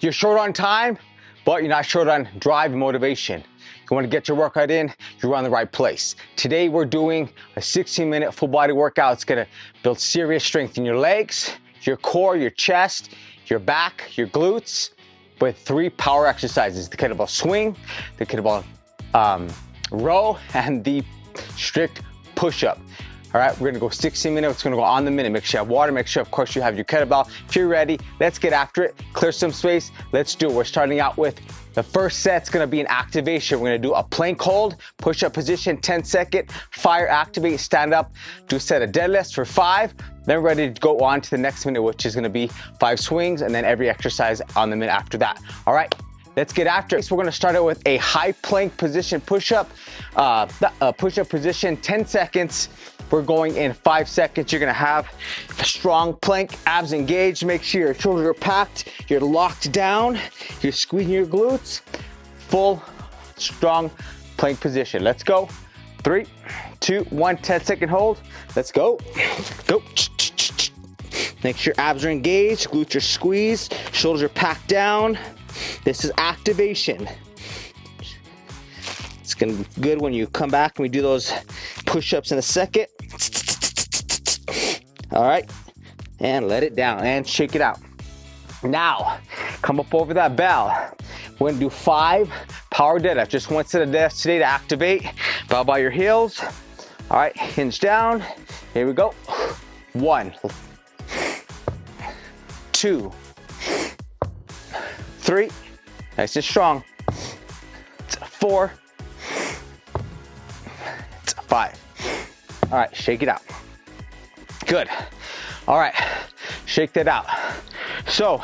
You're short on time, but you're not short on drive and motivation. You want to get your workout in, you're on the right place. Today we're doing a 16-minute full body workout. It's gonna build serious strength in your legs, your core, your chest, your back, your glutes, with 3 power exercises: the kettlebell swing, the kettlebell row, and the strict push-up. All right, we're gonna go 16 minutes, it's gonna go on the minute. Make sure you have water, make sure of course you have your kettlebell. If you're ready, let's get after it. Clear some space, let's do it. We're starting out with the first set's gonna be an activation. We're gonna do a plank hold, push-up position, 10-second, fire, activate, stand up, do a set of deadlifts for 5, then we're ready to go on to the next minute, which is gonna be 5 swings, and then every exercise on the minute after that. All right, let's get after it. So we're gonna start out with a high plank position push-up, push-up position, 10 seconds. We're going in 5 seconds. You're gonna have a strong plank, abs engaged. Make sure your shoulders are packed, you're locked down, you're squeezing your glutes. Full, strong plank position. Let's go. 3, 2, 1, 10-second hold. Let's go. Go. Make sure abs are engaged, glutes are squeezed, shoulders are packed down. This is activation. It's gonna be good when you come back and we do those push-ups in a second. All right, and let it down and shake it out. Now, come up over that bell. We're gonna do 5 power deadlifts. Just 1 set of deadlifts today to activate. Bow by your heels. All right, hinge down. Here we go. 1, 2, 3, nice and strong. 4, 5. All right, shake it out. Good. All right, shake that out. So,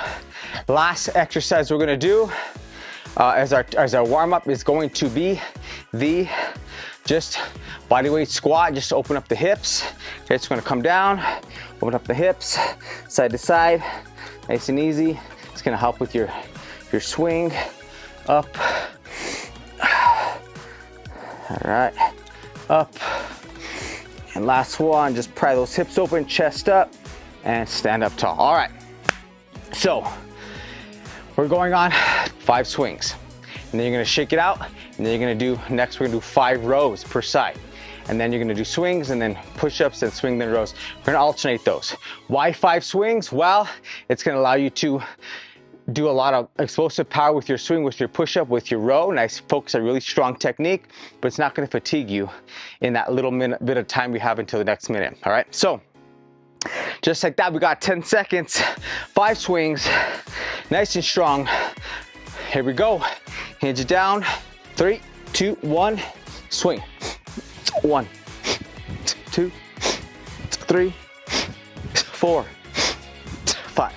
last exercise we're gonna do as our warm-up is going to be the just body weight squat. Just open up the hips. Okay, it's gonna come down, open up the hips, side to side, nice and easy. It's gonna help with your swing up. All right, up. And last one, just pry those hips open, chest up, and stand up tall. All right, so we're going on 5 swings. And then you're gonna shake it out, and then you're gonna do, next we're gonna do 5 rows per side. And then you're gonna do swings, and then push-ups, and swing, then rows. We're gonna alternate those. Why 5 swings? Well, it's gonna allow you to do a lot of explosive power with your swing, with your push-up, with your row. Nice focus, a really strong technique, but it's not gonna fatigue you in that little bit of time we have until the next minute, all right? So, just like that, we got 10 seconds, 5 swings, nice and strong. Here we go, hinge it down, 3, 2, 1, swing. 1, 2, 3, 4, 5.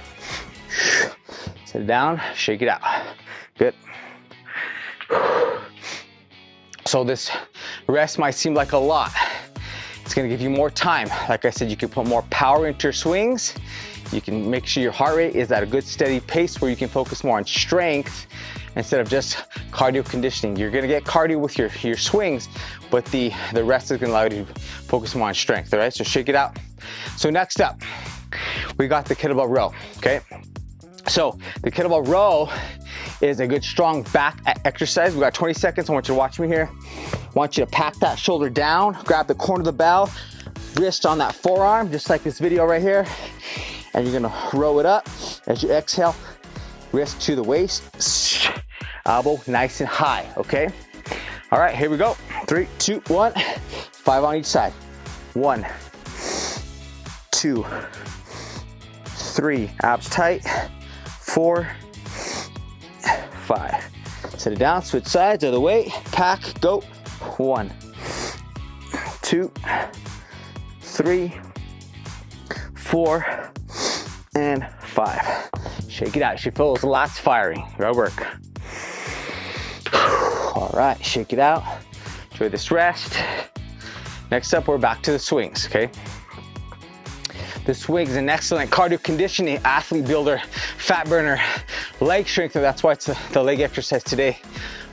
Set it down, shake it out. Good. So this rest might seem like a lot. It's gonna give you more time. Like I said, you can put more power into your swings. You can make sure your heart rate is at a good steady pace where you can focus more on strength instead of just cardio conditioning. You're gonna get cardio with your swings, but the rest is gonna allow you to focus more on strength, all right? So shake it out. So next up, we got the kettlebell row, okay? So the kettlebell row is a good strong back exercise. We got 20 seconds. I want you to watch me here. I want you to pack that shoulder down, grab the corner of the bell, wrist on that forearm, just like this video right here. And you're gonna row it up as you exhale, wrist to the waist, elbow nice and high, okay? All right, here we go. 3, 2, 1, 5 on each side. 1, 2, 3, abs tight. 4, 5. Set it down, switch sides, other way, pack, go. 1, 2, 3, 4, and 5. Shake it out, you should feel those lats firing. Good work. All right, shake it out. Enjoy this rest. Next up, we're back to the swings, okay? The swing is an excellent cardio conditioning, athlete builder, fat burner, leg strengthener. That's why it's the leg exercise today,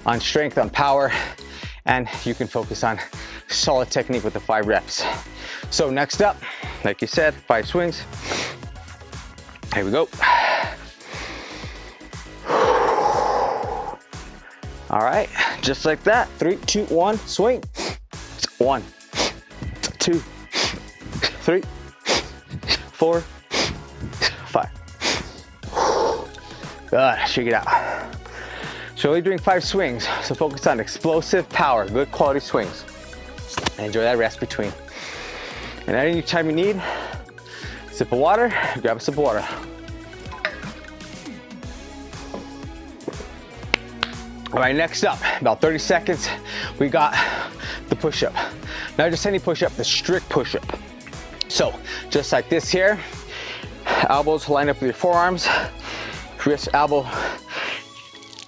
on strength, on power, and you can focus on solid technique with the 5 reps. So next up, like you said, 5 swings. Here we go. All right, just like that. 3, 2, 1, swing. 1, 2, 3, 4, 5. Good, shake it out. So we're doing 5 swings, so focus on explosive power, good quality swings. Enjoy that rest between. And any time you need, sip of water, grab a sip of water. All right, next up, about 30 seconds, we got the push-up. Not just any push-up, the strict push-up. So, just like this here, elbows line up with your forearms, wrist, elbow,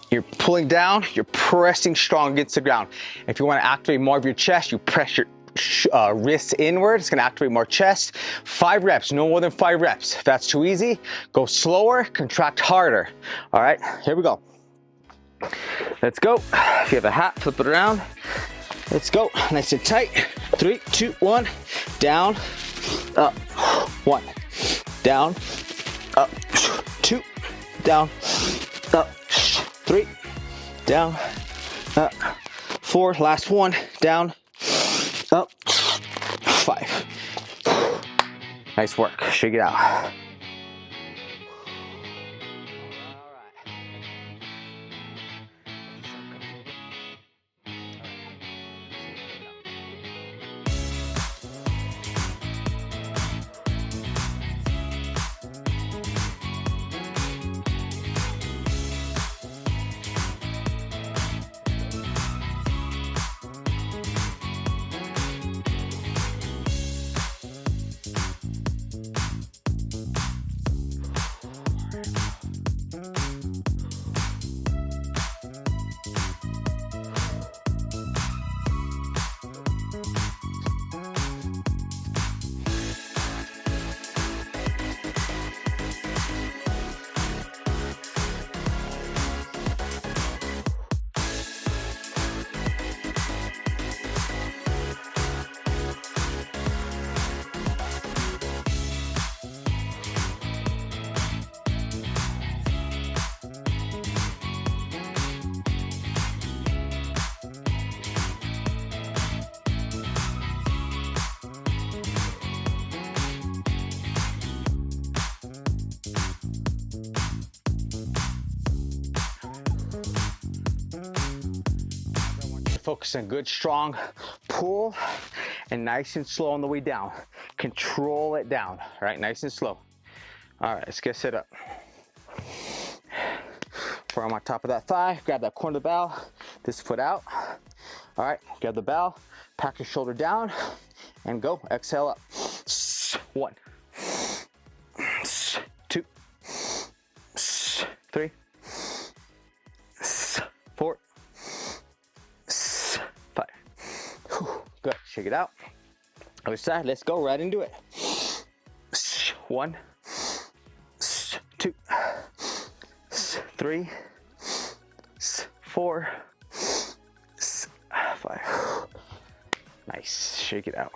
you're pulling down, you're pressing strong against the ground. If you want to activate more of your chest, you press your wrists inward. It's going to activate more chest. 5 reps, no more than 5 reps. If that's too easy, go slower, contract harder. All right, here we go. Let's go. If you have a hat, flip it around. Let's go. Nice and tight. 3, 2, 1. Down, up, 1. Down, up, 2. Down, up, 3. Down, up, 4. Last one. Down, up, 5. Nice work. Shake it out. Focus on good, strong pull and nice and slow on the way down. Control it down, all right? Nice and slow. All right, let's get set up. Forearm on top of that thigh, grab that corner of the bell, this foot out. All right, grab the bell, pack your shoulder down, and go. Exhale up. 1, 2, 3, 4, 5. Good. Shake it out. Other side. Let's go. Right into it. 1, 2, 3, 4, 5. Nice. Shake it out.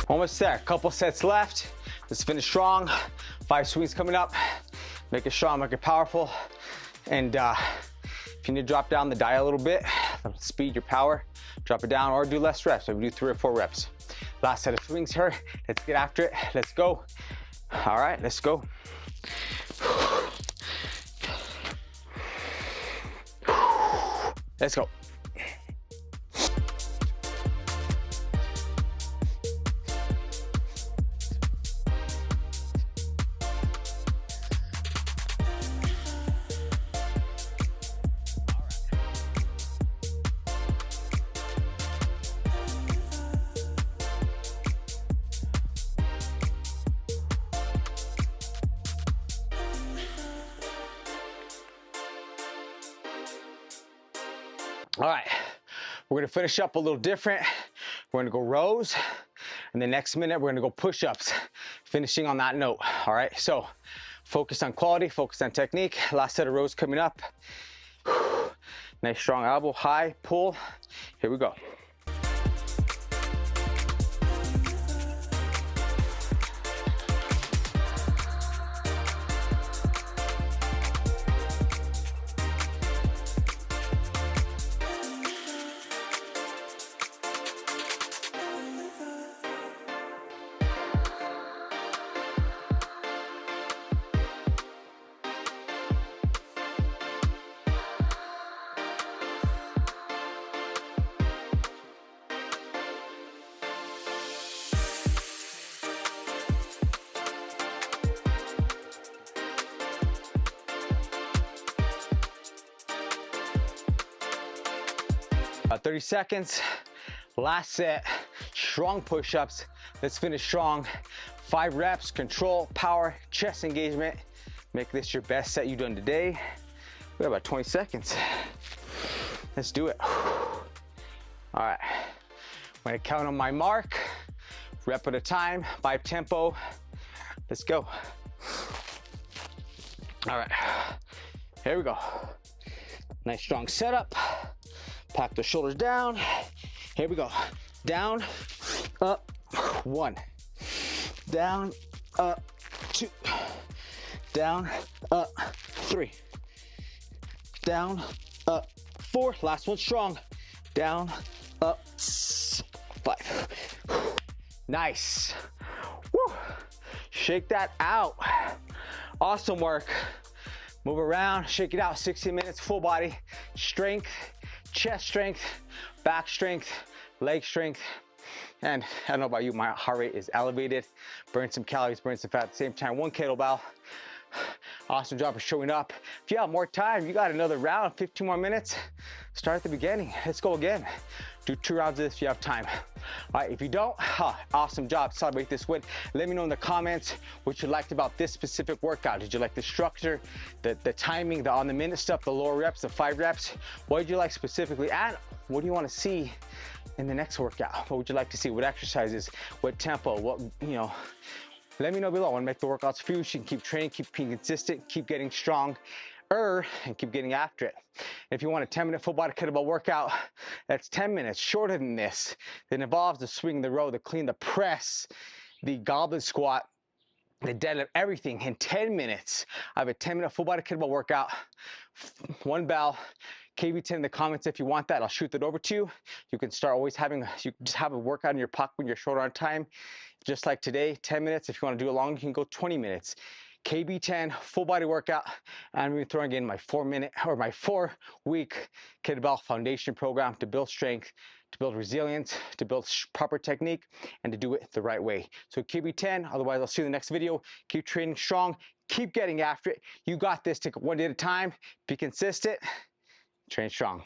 Almost there, couple sets left. Let's finish strong. 5 swings coming up. Make it strong, make it powerful. And if you need to drop down the dial a little bit, speed your power, drop it down or do less reps. Maybe do 3 or 4 reps. Last set of swings here. Let's get after it. Let's go. All right, let's go. Let's go. All right, we're gonna finish up a little different. We're gonna go rows, and the next minute we're gonna go push-ups, finishing on that note. All right, so focus on quality, focus on technique. Last set of rows coming up. Nice strong elbow, high pull. Here we go. About 30 seconds. Last set, strong push-ups. Let's finish strong. 5 reps, control, power, chest engagement. Make this your best set you've done today. We have about 20 seconds. Let's do it. All right, I'm gonna count on my mark, rep at a time, by tempo. Let's go. All right, here we go. Nice strong setup. Pack the shoulders down. Here we go. Down, up, 1. Down, up, 2. Down, up, 3. Down, up, 4. Last one strong. Down, up, 5. Nice. Woo. Shake that out. Awesome work. Move around, shake it out. 60 minutes, full body strength, chest strength, back strength, leg strength. And I don't know about you, my heart rate is elevated. Burn some calories, burn some fat at the same time. 1 kettlebell. Awesome job for showing up. If you have more time, you got another round, 15 more minutes. Start at the beginning. Let's go again. Do 2 rounds of this if you have time. All right, if you don't, awesome job. Celebrate this win. Let me know in the comments what you liked about this specific workout. Did you like the structure, the timing, the on-the-minute stuff, the lower reps, the 5 reps? What did you like specifically? And what do you want to see in the next workout? What would you like to see? What exercises? What tempo? What, let me know below. I want to make the workouts for you. So you can keep training, keep being consistent, keep getting strong, and keep getting after it. If you want a 10-minute full body kettlebell workout, that's 10 minutes, shorter than this. That involves the swing, the row, the clean, the press, the goblet squat, the deadlift, everything in 10 minutes. I have a 10-minute full body kettlebell workout, 1 bell. KB10 in the comments if you want that. I'll shoot that over to you. You can start always having, you can just have a workout in your pocket when you're short on time. Just like today, 10 minutes. If you want to do it long, you can go 20 minutes. KB10, full body workout. And I'm going to be throwing in my 4-week kettlebell foundation program to build strength, to build resilience, to build proper technique, and to do it the right way. So KB10, otherwise I'll see you in the next video. Keep training strong, keep getting after it. You got this, take it 1 day at a time, be consistent, train strong.